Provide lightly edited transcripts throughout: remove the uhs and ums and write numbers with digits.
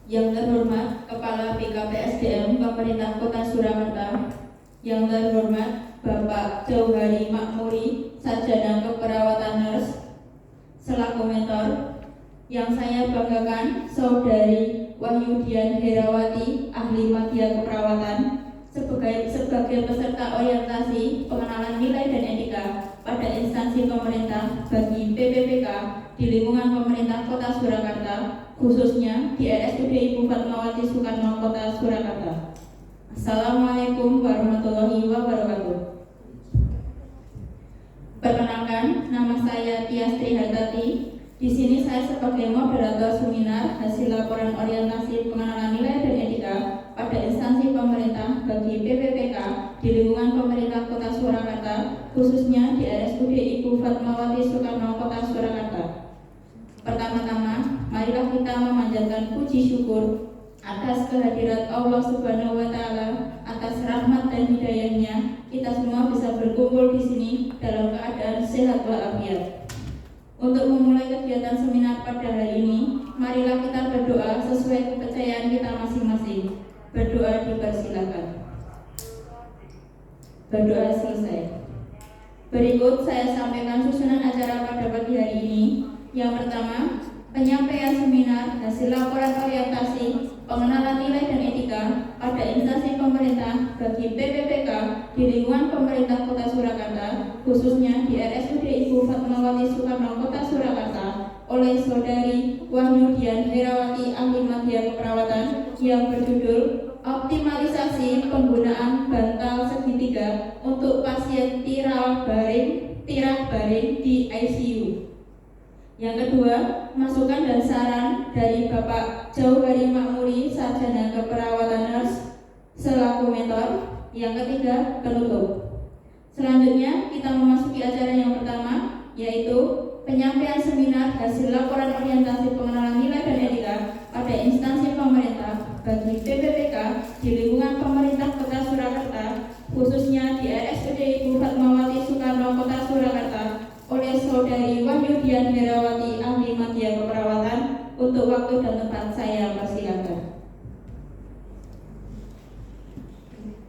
Yang terhormat Kepala BKPSDM Pemerintah Kota Surakarta, yang terhormat Bapak Jauhari Makmuri, Sarjana Keperawatan Nurse, selaku mentor, yang saya banggakan Saudari Wahyudian Herawati, ahli media keperawatan, sebagai peserta orientasi pengenalan nilai dan etika pada instansi pemerintah bagi PPPK di lingkungan pemerintah Kota Surakarta, khususnya di RSUD Ibu Fatmawati Soekarno Kota Surakarta. Assalamualaikum warahmatullahi wabarakatuh. Perkenalkan, nama saya Tiastri Hartati. Di sini saya sebagai moderator seminar hasil laporan orientasi pengenalan nilai dan etika pada instansi pemerintah bagi PPPK di lingkungan pemerintah Kota Surakarta, khususnya di RSUD Ibu Fatmawati Soekarno Kota Surakarta. Pertama-tama, marilah kita memanjatkan puji syukur atas kehadirat Allah Subhanahu wa Ta'ala, atas rahmat dan hidayahnya kita semua bisa berkumpul di sini dalam keadaan sehat walafiat. Untuk memulai kegiatan seminar pada hari ini, marilah kita berdoa sesuai kepercayaan kita masing-masing. Berdoa dipersilakan. Berdoa selesai. Berikut saya sampaikan susunan acara pada pagi hari ini. Yang pertama, penyampaian seminar hasil laporan orientasi pengenalan nilai dan etika pada instansi pemerintah bagi PPPK di lingkungan pemerintah Kota Surakarta, khususnya di RSUD Ibu Fatmawati Soekarno Kota Surakarta oleh Saudari Wahyudian Herawati, ahli media keperawatan, yang berjudul Optimalisasi Penggunaan Bantal Segitiga untuk Pasien Tirah Baring di ICU. Yang kedua, masukan dan saran dari Bapak Jauhari Makmuri, Sarjana Keperawatan Nurse, selaku mentor. Yang ketiga, penutup. Selanjutnya kita memasuki acara yang pertama, yaitu penyampaian seminar hasil laporan orientasi pengenalan nilai dan etika pada instansi pemerintah bagi PPPK di lingkungan pemerintah Kota Surakarta, khususnya di RSUD Ibu Fatmawati Soekarno Kota Surakarta oleh Saudari Wahyudian Herawati, ahli media keperawatan. Untuk waktu dan tempat saya persilakan.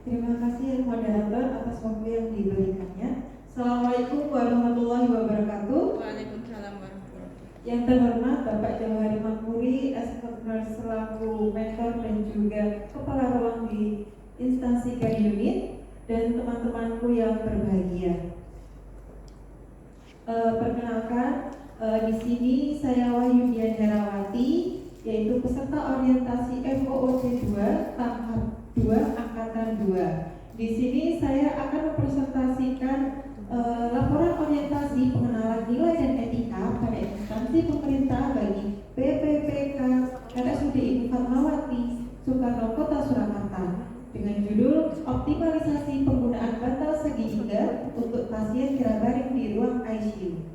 Terima kasih moderator atas waktu yang diberikannya. Assalamualaikum warahmatullahi wabarakatuh. Waalaikumsalam warahmatullahi wabarakatuh. Yang terhormat Bapak Jauhari Makmuri, Nurse selaku mentor dan juga kepala ruang di instansi care unit, dan teman-temanku yang berbahagia. Perkenalkan, di sini saya Wahyudian Herawati, yaitu peserta orientasi FOOC 2 tahap 2 angkatan 2. Di sini saya akan mempresentasikan laporan orientasi pengenalan nilai dan etika pada instansi pemerintah bagi PPPK RSUD Ibu Fatmawati Soekarno Kota Surakarta dengan judul Optimalisasi Penggunaan Bantal Segitiga untuk Pasien Tirah Baring di Ruang ICU.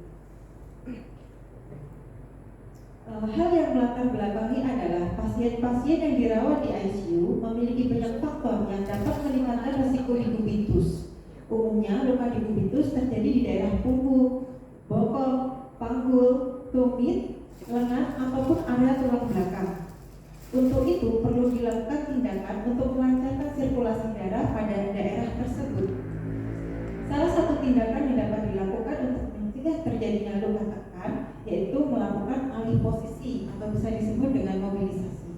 Hal yang melatar belakangi adalah pasien-pasien yang dirawat di ICU memiliki banyak faktor yang dapat meningkatkan risiko dikubitus. Umumnya luka dikubitus terjadi di daerah punggung, bokong, panggul, tumit, lengan, ataupun area tulang belakang. Untuk itu perlu dilakukan tindakan untuk melancarkan sirkulasi darah pada daerah tersebut. Salah satu tindakan yang dapat dilakukan untuk mencegah terjadinya luka tekan yaitu melakukan alih posisi atau bisa disebut dengan mobilisasi.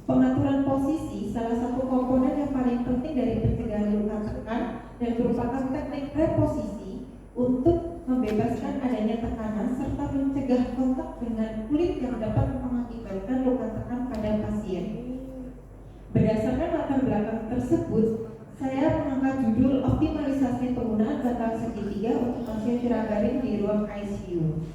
Pengaturan posisi salah satu komponen yang paling penting dari pencegahan luka tekan dan merupakan teknik reposisi untuk membebaskan adanya tekanan serta mencegah kontak dengan kulit yang dapat mengakibatkan luka tekan pada pasien. Berdasarkan latar belakang tersebut, saya mengangkat judul Optimalisasi Penggunaan Bantal Segitiga untuk Pasien Tirah Baring di Ruang ICU.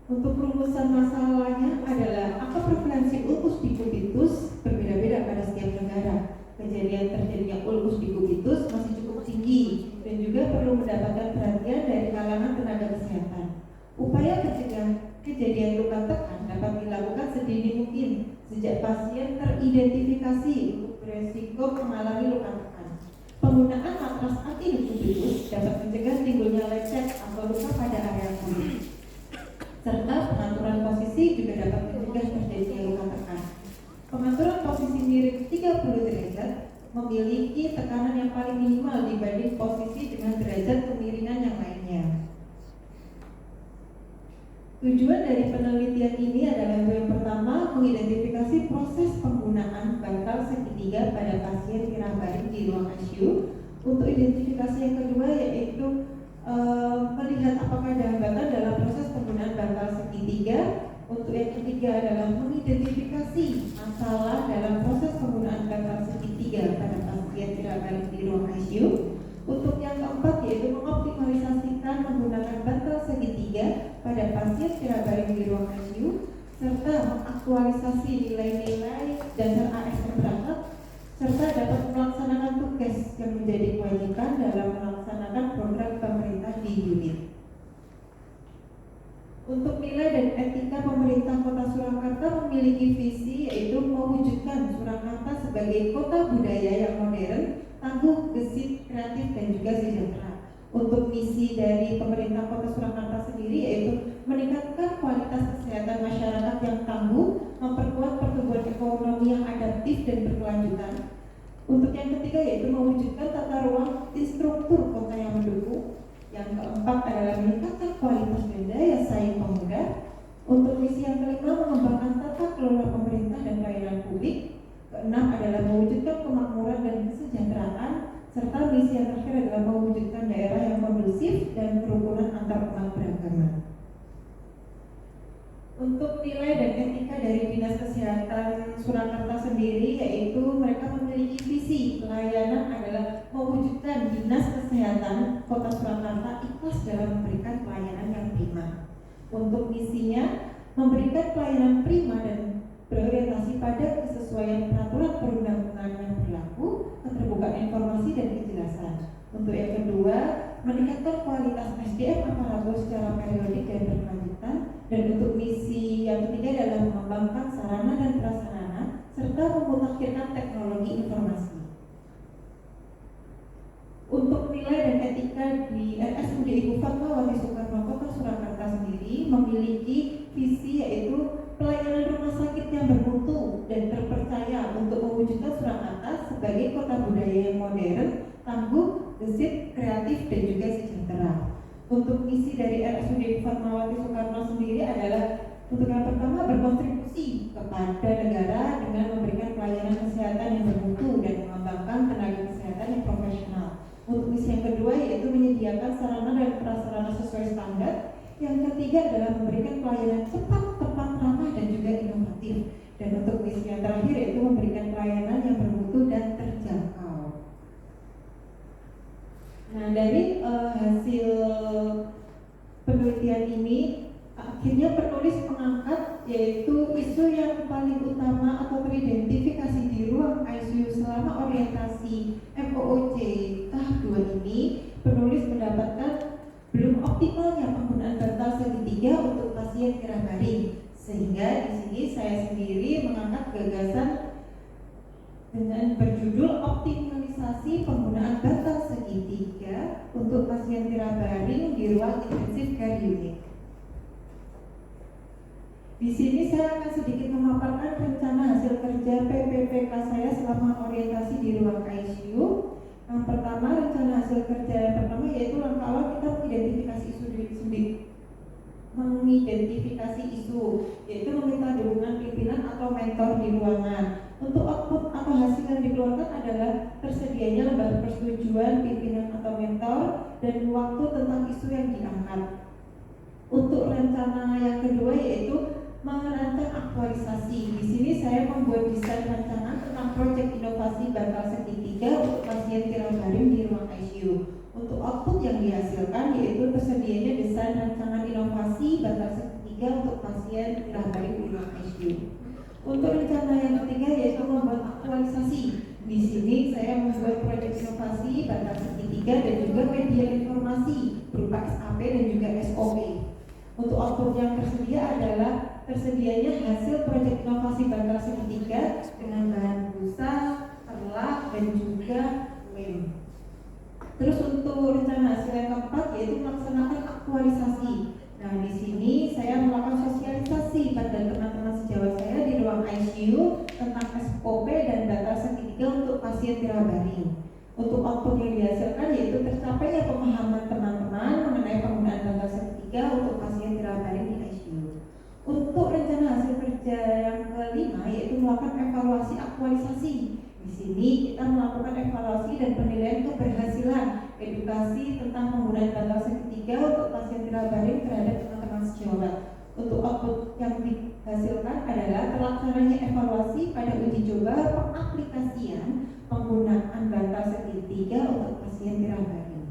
Untuk rumusan masalahnya adalah angka prevalensi ulkus dikubitus berbeda-beda pada setiap negara. Kejadian terjadinya ulkus dikubitus masih cukup tinggi dan juga perlu mendapatkan perhatian dari kalangan tenaga kesehatan. Upaya mencegah kejadian luka tekan dapat dilakukan sedini mungkin sejak pasien teridentifikasi untuk beresiko mengalami luka tekan. Penggunaan matras anti dikubitus dapat mencegah timbulnya lecet atau luka pada area kulit. Serta pengaturan posisi juga dapat mencegah terjadinya luka memiliki tekanan yang paling minimal dibanding posisi dengan derajat kemiringan yang lainnya. Tujuan dari penelitian ini adalah yang pertama, mengidentifikasi proses penggunaan bantal segitiga pada pasien tirah baring di ruang ICU. Untuk identifikasi yang kedua yaitu melihat apakah ada hambatan dalam proses penggunaan bantal segitiga. Untuk yang ketiga adalah mengidentifikasi masalah dalam proses penggunaan bantal segitiga pada pasien tirah baring di ruang ICU. Untuk yang keempat yaitu mengoptimalisasikan menggunakan bantal segitiga pada pasien tirah baring di ruang ICU serta mengaktualisasi nilai-nilai dasar ASN berangkat serta dapat melaksanakan tugas yang menjadi kewajiban dalam melaksanakan program pemerintah di unit. Untuk nilai dan etika, pemerintah Kota Surakarta memiliki visi yaitu mewujudkan Surakarta sebagai kota budaya yang modern, tangguh, gesit, kreatif, dan juga sejahtera. Untuk misi dari pemerintah Kota Surakarta sendiri yaitu meningkatkan kualitas kesehatan masyarakat yang tangguh, memperkuat pertumbuhan ekonomi yang adaptif dan berkelanjutan. Untuk yang ketiga yaitu mewujudkan tata ruang struktur kota yang mendukung. Yang keempat adalah meningkatkan kualitas dan daya saing pemuda. Untuk misi yang kelima mengembangkan tata kelola pemerintah dan pelayanan publik. Keenam adalah mewujudkan kemakmuran dan kesejahteraan. Serta misi yang terakhir adalah mewujudkan daerah yang kondusif dan kerukunan antar umat beragama. Untuk nilai dan etika dari Dinas Kesehatan Surakarta sendiri yaitu mereka memiliki visi pelayanan adalah mewujudkan Dinas Kesehatan Kota Surakarta ikhlas dalam memberikan pelayanan yang prima. Untuk misinya memberikan pelayanan prima dan berorientasi pada kesesuaian peraturan perundang-undangan yang berlaku, keterbukaan informasi dan kejelasan. Untuk yang kedua, meningkatkan kualitas SDM aparatur secara periodik dan berkelanjutan. Dan untuk misi yang ketiga adalah mengembangkan sarana dan prasarana serta memutakhirkan teknologi informasi. Untuk nilai dan etika di RSUD Ibu Fatmawati Soekarno Kota Surakarta sendiri memiliki visi yaitu pelayanan rumah sakit yang bermutu dan terpercaya untuk mewujudkan Surakarta sebagai kota budaya yang modern, tangguh, gesit, kreatif, dan juga sejahtera. Untuk misi dari RSUD Fatmawati Soekarno sendiri adalah untuk yang pertama berkontribusi kepada negara dengan memberikan pelayanan kesehatan yang bermutu dan mengembangkan tenaga kesehatan yang profesional. Untuk misi yang kedua yaitu menyediakan sarana dan prasarana sesuai standar. Yang ketiga adalah memberikan pelayanan cepat, tepat, ramah dan juga inovatif. Dan untuk misi yang terakhir yaitu memberikan pelayanan yang bermutu dan terjangkau. Nah, dari hasil penelitian ini akhirnya penulis mengangkat yaitu isu yang paling utama atau teridentifikasi di ruang ICU selama orientasi MOOC tahap 2 ini. Penulis mendapatkan belum optimalnya penggunaan bantal segitiga untuk pasien tirah baring, sehingga di sini saya sendiri mengangkat gagasan dengan berjudul optimalisasi penggunaan bantal segitiga untuk pasien tirah baring di ruang intensive care unit. Di sini saya akan sedikit memaparkan rencana hasil kerja PPPK saya selama orientasi di ruang ICU. Yang pertama, rencana hasil kerja yang pertama yaitu langkah awal kita mengidentifikasi isu, yaitu meminta dukungan pimpinan atau mentor di ruangan. Untuk output atau hasil yang dikeluarkan adalah tersedianya lembar persetujuan pimpinan atau mentor dan waktu tentang isu yang diangkat. Untuk rencana yang kedua yaitu merancang aktualisasi. Di sini saya membuat desain rancangan tentang proyek inovasi bantal segitiga untuk pasien tirah baring di ruang ICU. Untuk output yang dihasilkan yaitu tersedianya desain rancangan inovasi bantal segitiga untuk pasien tirah baring di ruang ICU. Untuk rencana yang ketiga yaitu membuat aktualisasi. Di sini saya membuat proyek inovasi bantal segitiga dan juga media informasi berupa SAP dan juga SOP. Untuk output yang tersedia adalah tersedianya hasil proyek inovasi bantal segitiga dengan bahan busa, perlak, dan juga lem. Terus untuk rencana hasil yang keempat yaitu melaksanakan aktualisasi. Nah, di sini saya melakukan sosialisasi pada teman-teman sejawat saya di ruang ICU tentang SOP dan bantal segitiga untuk pasien pasien tirabaring. Untuk output yang dihasilkan yaitu tercapainya pemahaman teman-teman mengenai penggunaan bantal segitiga untuk pasien tirabaring di ICU. Untuk rencana hasil kerja yang kelima yaitu melakukan evaluasi aktualisasi. Di sini kita melakukan evaluasi dan penilaian keberhasilan edukasi tentang penggunaan bantal segitiga untuk pasien tirabaring terhadap teman-teman sejawat. Untuk output yang dihasilkan adalah terlaksananya evaluasi pada uji coba pengaplikasian penggunaan bantal segitiga untuk pasien tirabaring.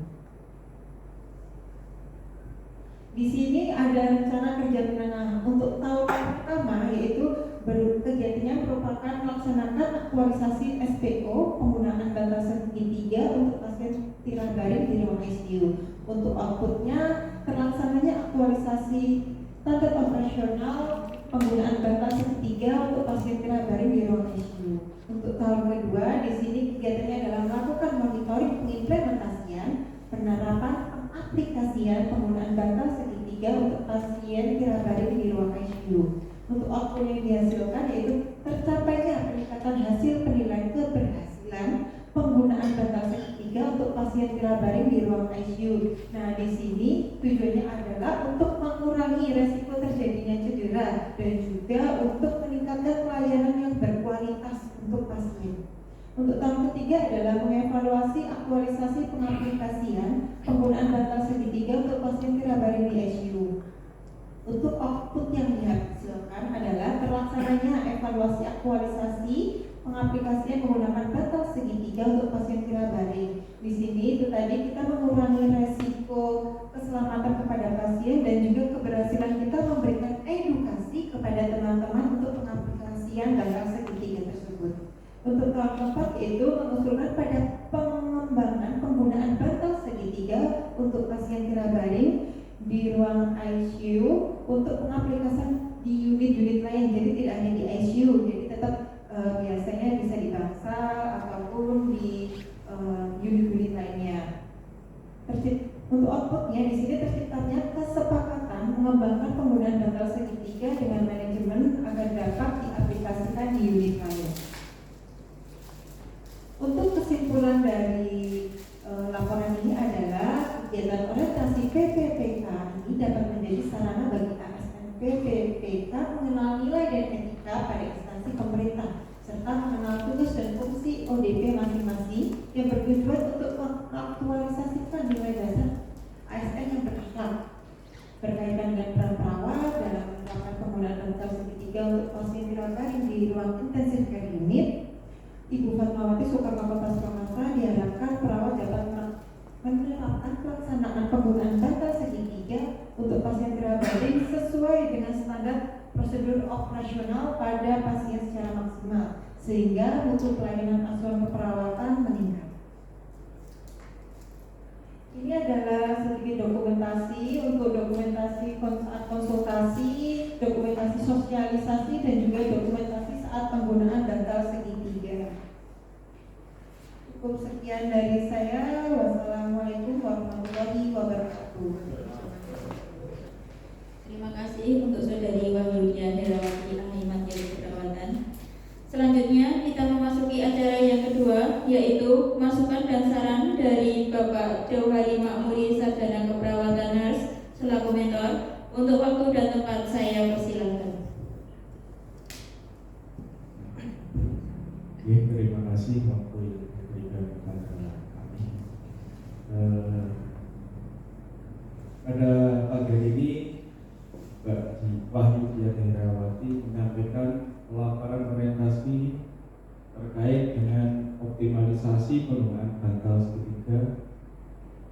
Di sini ada rencana kerja menengah untuk tahun pertama yaitu kegiatannya merupakan melaksanakan aktualisasi SPO penggunaan bantal segitiga untuk pasien tirabaring di ruang ICU. Untuk outputnya terlaksananya aktualisasi standar operasional penggunaan bantal segitiga untuk pasien tirabaring di ruang ICU. Untuk tahun kedua, di sini kegiatannya adalah melakukan monitoring pengimplementasian, penerapan, pengaplikasian penggunaan bantal segitiga untuk pasien tirabaring di ruang ICU. Untuk output yang dihasilkan yaitu tercapainya peningkatan hasil penilaian keberhasilan penggunaan bantal segitiga untuk pasien tirabaring di ruang ICU. Nah, di sini tujuannya adalah untuk mengurangi resiko terjadinya cedera dan juga untuk meningkatkan pelayanan yang berkualitas untuk pasien. Untuk tahun ketiga adalah mengevaluasi aktualisasi pengaplikasian penggunaan bantal segitiga untuk pasien tirabaring di ICU. Untuk output yang dihasilkan adalah terlaksananya evaluasi aktualisasi pengaplikasian menggunakan bantal segitiga untuk pasien tirabaring. Di sini itu tadi kita mengurangi resiko keselamatan kepada pasien dan juga keberhasilan kita memberikan edukasi kepada teman-teman untuk pengaplikasian bantal segitiga tersebut. Untuk tahun keempat yaitu mengusulkan pada pengembangan penggunaan bantal segitiga untuk pasien tirabaring di ruang ICU untuk pengaplikasian di unit-unit lain, jadi tidak hanya di ICU, jadi tetap biasanya bisa di bangsal ataupun di unit-unit lainnya. Untuk outputnya di sini terciptanya kesepakatan mengembangkan penggunaan bantal segitiga dengan manajemen agar dapat diaplikasikan di unit lain. Untuk kesimpulan dari laporan ini adalah kegiatan orientasi PPPK ini dapat menjadi sarana bagi ASN PPPK mengenal nilai dan etika pada instansi pemerintah serta mengenal tugas dan fungsi ODP masing-masing yang bertujuan untuk mengaktualisasikan nilai dasar ASN yang berakhlak berkaitan dengan peran perawat dalam menerapkan penggunaan bantal segitiga untuk pasien tirabaring di ruang intensive care unit. Ibu Fatmawati Soekarno Kota Surakarta diharapkan perawat dapat menerapkan pelaksanaan penggunaan bantal segitiga untuk pasien tirabaring sesuai dengan standar prosedur operasional pada pasien secara maksimal sehingga mutu pelayanan asuhan keperawatan meningkat. Ini adalah sedikit dokumentasi untuk dokumentasi saat konsultasi, dokumentasi sosialisasi dan juga dokumentasi saat penggunaan bantal segitiga. Cukup sekian dari saya. Wassalamualaikum warahmatullahi wabarakatuh. Terima kasih untuk Saudari Wahyudia Herawati Ahli Materi Keperawatan. Selanjutnya kita memasuki acara yang kedua, yaitu masukan dan saran dari Bapak Jauhari Makmuri Sarjana Keperawatan Nurse selaku mentor. Untuk waktu dan tempat saya persilakan. Terima kasih waktu yang diberikan kepada kami. Pada pagi ini Mbak Wahyudia Herawati menyampaikan laporan orientasi terkait dengan optimalisasi penggunaan bantal segitiga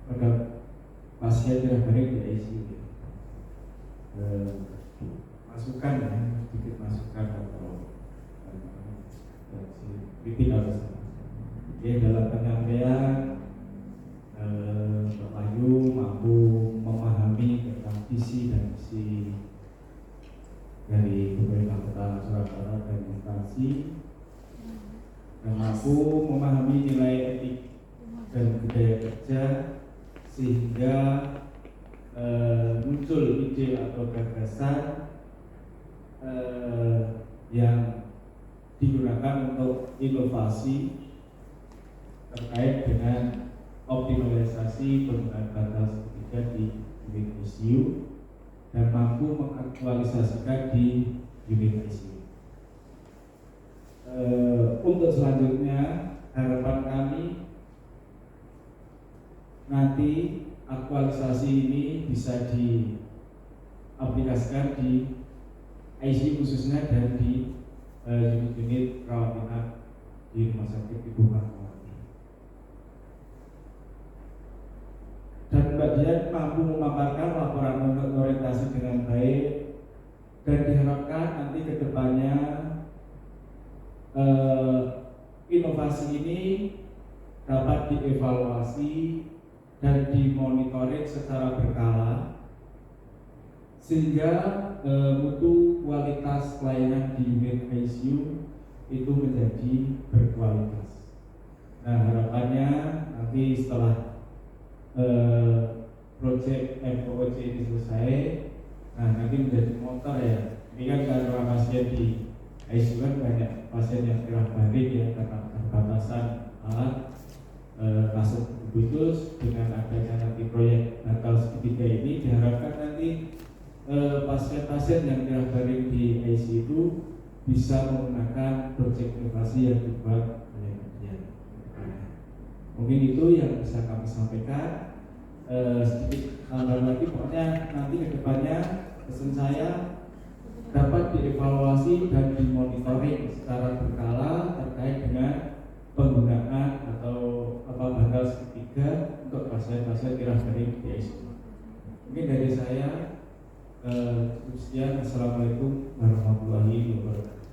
pada pasien tirabaring di ICU. Masukan ya, sedikit masukan atau kritikal ya dalam penyampaian Bapak Yu mampu memahami tentang visi dan misi dari pemerintah Kota Surakarta dan instansi dan mampu memahami nilai etik dan budaya kerja sehingga muncul ide atau gagasan yang digunakan untuk inovasi terkait dengan optimalisasi penggunaan bantal segitiga di unit ICU dan mampu mengaktualisasikan di unit ICU. Untuk selanjutnya, harapan kami nanti aktualisasi ini bisa diaplikasikan di ICU khususnya dan di unit-unit rawat inap di Rumah Sakit Ibu Fatmawati. Dan Mbak Dian mampu memaparkan laporan orientasi dengan baik dan diharapkan nanti ke depannya inovasi ini dapat dievaluasi dan dimonitoring secara berkala sehingga mutu kualitas pelayanan di unit ICU itu menjadi berkualitas. Nah, harapannya nanti setelah proyek FOC ini selesai, nah nanti menjadi motor ya. Ini kan karena pasien di ICU kan banyak pasien yang kira barik ya karena keterbatasan alat masuk khusus. Dengan adanya nanti proyek bantal segitiga ini diharapkan nanti pasien-pasien yang kira barik di ICU itu bisa menggunakan proyek inovasi yang dibuat oleh Kementerian. Mungkin itu yang bisa kami sampaikan. Sedikit tambah lagi, pokoknya nanti ke depannya pesan saya dapat dievaluasi dan dimonitoring secara berkala terkait dengan penggunaan atau bantal segitiga untuk pasien-pasien kira barik di ICU. Mungkin dari saya sekian. Assalamualaikum warahmatullahi wabarakatuh.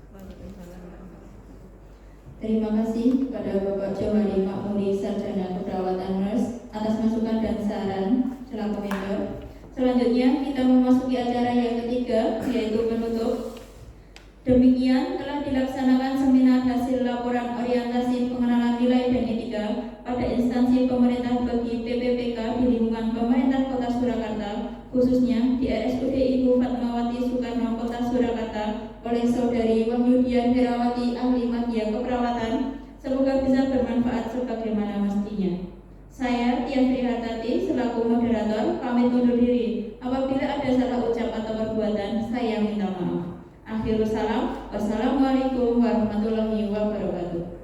Terima kasih kepada Bapak Johari Makmuri, Sarjana Keperawatan Nurse atas masukan dan saran selaku member. Selanjutnya kita memasuki acara yang ketiga, yaitu penutup. Demikian telah dilaksanakan seminar hasil laporan orientasi pengenalan nilai dan etika pada instansi pemerintah bagi PPPK di lingkungan pemerintah Kota Surakarta, khususnya di RSUD Ibu Fatmawati Soekarno Kota Surakarta oleh Saudari Wahyudian Herawati, ahli media keperawatan. Semoga bisa bermanfaat sebagaimana mestinya. Saya Tia Frihatati selaku moderator pamit undur diri. Apabila ada salah ucap atau perbuatan, saya minta maaf. Akhirul salam. Wassalamualaikum warahmatullahi wabarakatuh.